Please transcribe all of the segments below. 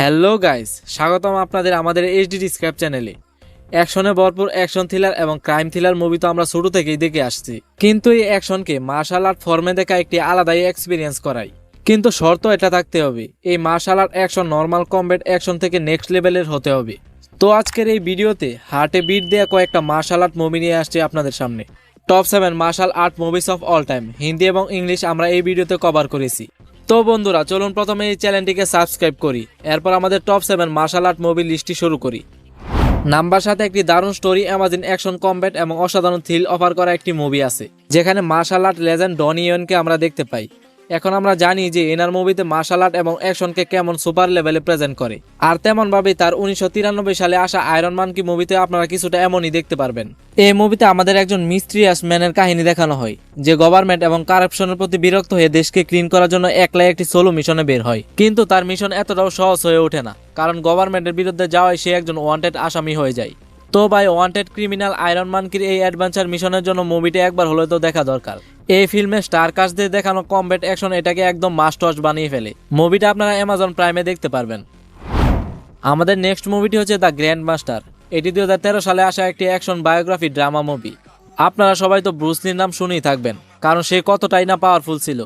Hello guys, স্বাগতম আপনাদের আমাদের এইচডি স্ক্র্যাপ চ্যানেলে। অ্যাকশনে ভরপুর অ্যাকশন থ্রিলার এবং ক্রাইম থ্রিলার মুভি তো আমরা ছোট থেকেই দেখে আসছি, কিন্তু এই অ্যাকশনকে মার্শাল আর্ট ফর্মে দেখা একটি আলাদাই এক্সপিরিয়েন্স করাই। কিন্তু শর্ত এটা থাকতে হবে, এই martial art action normal combat action থেকে নেক্সট লেভেলের হতে হবে। তো আজকের এই ভিডিওতে হার্টে বিট দেওয়া কয়েকটা মার্শাল আর্ট মুভি নিয়ে আসছে আপনাদের সামনে। Top 7 martial art movies of all time, Hindi এবং ইংলিশ আমরা এই ভিডিওতে কভার করেছি। তো বন্ধুরা, চলুন প্রথমে এই চ্যানেলটিকে সাবস্ক্রাইব করি, এরপর আমাদের টপ 7 মার্শাল আর্ট মুভি লিস্টটি শুরু করি। নাম্বার সাথে একটি দারুণ স্টোরি, অ্যামাজিং অ্যাকশন কমব্যাট এবং অসাধারণ থ্রিল অফার করা একটি মুভি আছে, যেখানে মার্শাল আর্ট লেজেন্ড ডনি ইয়েনকে আমরা দেখতে পাই। এখন আমরা জানি যে এনার মুভিতে মার্শাল আর্ট এবং অ্যাকশনকে কেমন সুপার লেভেলে প্রেজেন্ট করে, আর তেমন ভাবেই তার 1993 সালে আসা আয়রন মান কি মুভিতে আপনারা কিছুটা এমনই দেখতে পারবেন। এই মুভিতে আমাদের একজন মিস্ট্রিয়াস ম্যানের কাহিনী দেখানো হয়, যে গভর্নমেন্ট এবং কারাপশনের প্রতি বিরক্ত হয়ে দেশকে ক্লিন করার জন্য একলাই একটি সোলো মিশনে বের হয়। কিন্তু তার মিশন এতটাও সহজ হয়ে ওঠে না, কারণ গভর্নমেন্টের বিরুদ্ধে যাওয়ায় সে একজন ওয়ান্টেড আসামি হয়ে যায়। তো ভাই, ওয়ান্টেড ক্রিমিনাল আয়রন মানকির এই অ্যাডভেঞ্চার মিশনের জন্য মুভিটা একবার হলে তো দেখা দরকার। এই ফিল্মে স্টার কাস্টদের দেখানো কমব্যাট অ্যাকশন এটাকে একদম মাস্ট ওয়াচ বানিয়ে ফেলে। মুভিটা আপনারা অ্যামাজন প্রাইমে দেখতে পারবেন। আমাদের নেক্সট মুভিটি হচ্ছে দ্য গ্র্যান্ড মাস্টার। এটি 2013 সালে আসা একটি অ্যাকশন বায়োগ্রাফি ড্রামা মুভি। আপনারা সবাই তো ব্রুস লির নাম শুনেই থাকবেন, কারণ সে কতটাই না পাওয়ারফুল ছিল।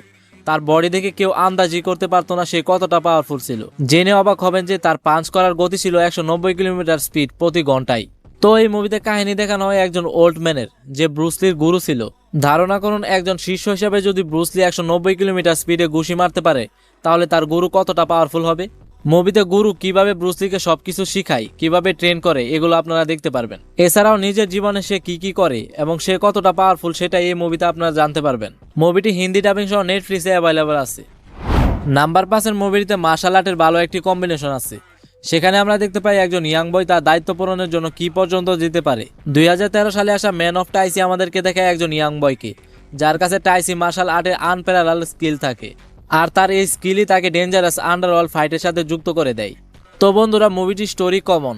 তার বডি দেখে কেউ আন্দাজই করতে পারতো না সে কতটা পাওয়ারফুল ছিল। জেনে অবাক হবেন যে তার পাঞ্চ করার গতি ছিল 190 কিলোমিটার স্পিড প্রতি ঘন্টায়। তো এই মুভিতে কাহিনী দেখানো হয় একজন ওল্ড ম্যানের, যে ব্রুস লির গুরু ছিল। ধারণা করুন, একজন শীর্ষ হিসাবে যদি ব্রুস লি 190 কিলোমিটার স্পিডে ঘুষি মারতে পারে, তাহলে তার গুরু কতটা পাওয়ারফুল হবে। মুভিতে গুরু কিভাবে ব্রুস লিকে সবকিছু শিখায়, কিভাবে ট্রেন করে, এগুলো আপনারা দেখতে পারবেন। এছাড়াও নিজের জীবনে সে কি করে এবং সে কতটা পাওয়ারফুল সেটা এই মুভিতে আপনারা জানতে পারবেন। মুভিটি হিন্দি ডাবিং সহ নেটফ্লিক্সে অ্যাভেলেবল আছে। নাম্বার 5 মুভিটিতে মার্শাল আর্টের ভালো একটি কম্বিনেশন আছে। সেখানে আমরা দেখতে পাই একজন ইয়াং বয় তার দায়িত্ব পূরণের জন্য কি পর্যন্ত যেতে পারে। 2013 সালে আসা ম্যান অফ টাইসি আমাদেরকে দেখায় একজন ইয়াং বয়কে, যার কাছে টাইসি মার্শাল আর্টের আনপ্যারালাল স্কিল থাকে, আর তার এই স্কিলই তাকে ডেঞ্জারাস আন্ডারওয়ার্ল্ড ফাইটের সাথে যুক্ত করে দেয়। তো বন্ধুরা, মুভিটির স্টোরি কমন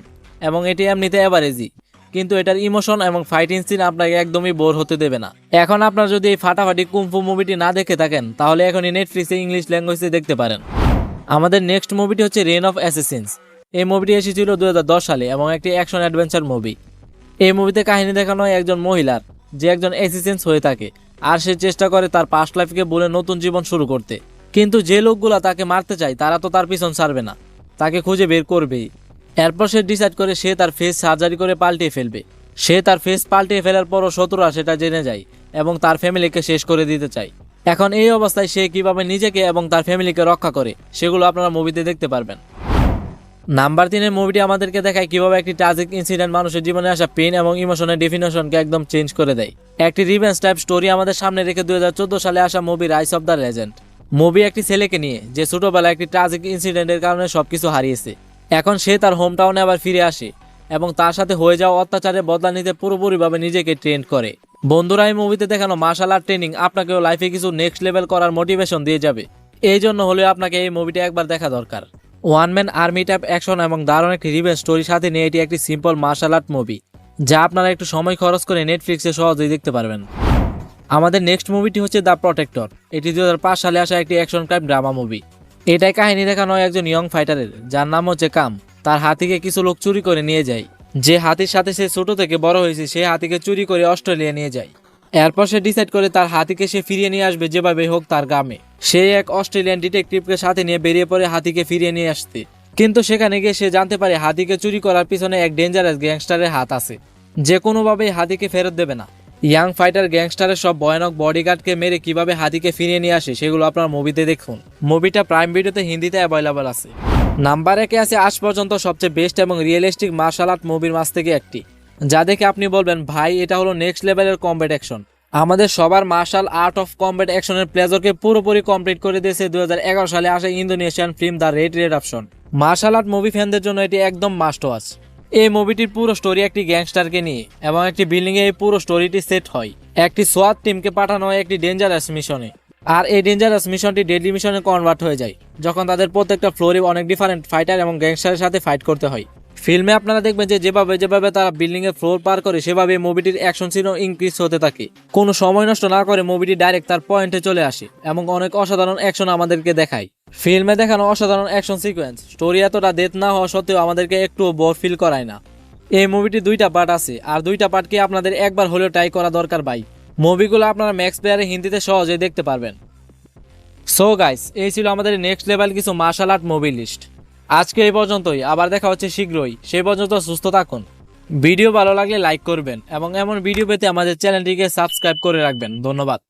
এবং এটি এমনিতে অ্যাভারেজই, কিন্তু এটার ইমোশন এবং ফাইটিং সিন আপনাকে একদমই বোর হতে দেবে না। এখন আপনারা যদি এই ফাটাফাটি কুমফু মুভিটি না দেখে থাকেন, তাহলে এখনই নেটফ্লিক্সে ইংলিশ ল্যাঙ্গুয়েজে দেখতে পারেন। আমাদের নেক্সট মুভিটি হচ্ছে রেন অফ অ্যাসাসিনস। এই মুভিটি এসেছিল 2010 সালে এবং একটি অ্যাকশন অ্যাডভেঞ্চার মুভি। এই মুভিতে কাহিনী দেখানো হয় একজন মহিলার, যে একজন অ্যাসিসেন্স হয়ে থাকে, আর সে চেষ্টা করে তার পাস্ট লাইফকে বলে নতুন জীবন শুরু করতে। কিন্তু যে লোকগুলা তাকে মারতে চায় তারা তো তার পিছন ছাড়বে না, তাকে খুঁজে বের করবেই। এরপর সে ডিসাইড করে সে তার ফেস সার্জারি করে পাল্টিয়ে ফেলবে। সে তার ফেস পাল্টিয়ে ফেলার পরও শত্রুরা সেটা জেনে যায় এবং তার ফ্যামিলিকে শেষ করে দিতে চায়। এখন এই অবস্থায় সে কিভাবে নিজেকে এবং তার ফ্যামিলিকে রক্ষা করে, সেগুলো আপনারা মুভিতে দেখতে পারবেন। নাম্বার 3 মুভিটি আমাদেরকে দেখায় কিভাবে একটি ট্র্যাজিক ইনসিডেন্ট মানুষের জীবনে আসা পেন এবং ইমোশনের ডেফিনেশনকে একদম চেঞ্জ করে দেয়। একটি রিভেঞ্জ টাইপ স্টোরি আমাদের সামনে রেখে 2014 সালে আসা movie rice of the legend. Movie একটি ছেলেকে নিয়ে, যে ছোটবেলায় একটি ট্র্যাজিক ইনসিডেন্টের কারণে সবকিছু হারিয়েছে। এখন সে তার হোম টাউনে আবার ফিরে আসে এবং তার সাথে হয়ে যাওয়া অত্যাচারে বদলা নিতে পুরোপুরিভাবে নিজেকে ট্রেন করে। বন্ধুরা, এই মুভিতে দেখানো মার্শাল আর্ট ট্রেনিং আপনাকেও লাইফে কিছু নেক্সট লেভেল করার মোটিভেশন দিয়ে যাবে। এই জন্য হলেও আপনাকে এই মুভিটা একবার দেখা দরকার। One man army type action এবং দারুণ একটি রিভেঞ্জ স্টোরির সাথে নিয়ে এটি একটি সিম্পল মার্শাল আর্ট মুভি, যা আপনারা একটু সময় খরচ করে নেটফ্লিক্সে সহজেই দেখতে পারবেন। আমাদের নেক্সট মুভিটি হচ্ছে দ্য প্রটেক্টর। এটি 2005 সালে আসা একটি অ্যাকশন ক্রাইম ড্রামা মুভি। এটাই কাহিনী দেখানো হয় একজন ইয়ং ফাইটারের, যার নাম হচ্ছে কাম। তার হাতিকে কিছু লোক চুরি করে নিয়ে যায়। যে হাতির সাথে সে ছোট থেকে বড় হয়েছে, সে হাতিকে চুরি করে অস্ট্রেলিয়া নিয়ে যায়। এরপর সে ডিসাইড করে তার হাতিকে সে ফিরিয়ে নিয়ে আসবে যেভাবে হোক তার গ্রামে। সে এক অস্ট্রেলিয়ান ডিটেকটিভকে সাথে নিয়ে বেরিয়ে পড়ে হাতিকে ফিরিয়ে নিয়ে আসতে। কিন্তু সেখানে গিয়ে সে জানতে পারে হাতিকে চুরি করার পিছনে এক ডেঞ্জারাস গ্যাংস্টারের হাত আছে, যে কোনোভাবেই হাতিকে ফেরত দেবে না। ইয়াং ফাইটার গ্যাংস্টারের সব ভয়ানক বডিগার্ডকে মেরে কিভাবে হাতিকে ফিরিয়ে নিয়ে আসে, সেগুলো আপনার মুভিতে দেখুন। মুভিটা প্রাইম ভিডিওতে হিন্দিতে অ্যাভেলেবল আছে। নাম্বার 1 আছে আজ পর্যন্ত সবচেয়ে বেস্ট এবং রিয়েলিস্টিক মার্শাল আর্ট মুভির মাঝ থেকে একটি, যা দেখে আপনি বলবেন ভাই এটা হলো নেক্সট লেভেলের কমব্যাট অ্যাকশন। আমাদের সবার মার্শাল আর্ট অফ কমব্যাট অ্যাকশনের প্লেজারকে পুরোপুরি কমপ্লিট করে দিয়েছে 2011 সালে আসা Indonesian film the red redemption. Martial art movie ফ্যানদের জন্য এটি একদম মাস্ট ওয়াচ। এই মুভিটির পুরো স্টোরি একটি গ্যাংস্টারকে নিয়ে এবং একটি বিল্ডিংয়ে এই পুরো স্টোরিটি সেট হয়। একটি সোয়াট টিমকে পাঠানো হয় একটি ডেঞ্জারাস মিশনে, আর এই ডেঞ্জারাস মিশনটি ডেডলি মিশনে কনভার্ট হয়ে যায় যখন তাদের প্রত্যেকটা ফ্লোরে অনেক ডিফারেন্ট ফাইটার এবং গ্যাংস্টারের সাথে ফাইট করতে হয়। ফিল্মে আপনারা দেখবেন যে যেভাবে তারা বিল্ডিং এর ফ্লোর পার করে সেভাবে মুভিটির অ্যাকশন সিনও ইনক্রিজ হতে থাকে। কোনো সময় নষ্ট না করে মুভিটি ডাইরেক্ট তার পয়েন্টে চলে আসে এবং অনেক অসাধারণ অ্যাকশন আমাদেরকে দেখায়। ফিল্মে দেখানো অসাধারণ অ্যাকশন সিকোয়েন্স, স্টোরি এতটা ডেথ না হওয়া সত্ত্বেও আমাদেরকে একটুও বোর ফিল করায় না। এই মুভিটি 2টা পার্ট আছে, আর 2টা পার্টকে আপনাদের একবার হলেও ট্রাই করা দরকার ভাই। মুভিগুলো আপনারা ম্যাক্স প্লেয়ারে হিন্দিতে সহজেই দেখতে পারবেন। সো গাইস, এই ছিল আমাদের নেক্সট লেভেল কিছু মার্শাল আর্ট মুভি লিস্ট। আজকে এই পর্যন্তই, আবার দেখা হচ্ছে শীঘ্রই। সেই পর্যন্ত সুস্থ থাকুন। ভিডিও ভালো লাগলে লাইক করবেন এবং এমন ভিডিও পেতে আমাদের চ্যানেলটিকে সাবস্ক্রাইব করে রাখবেন। ধন্যবাদ।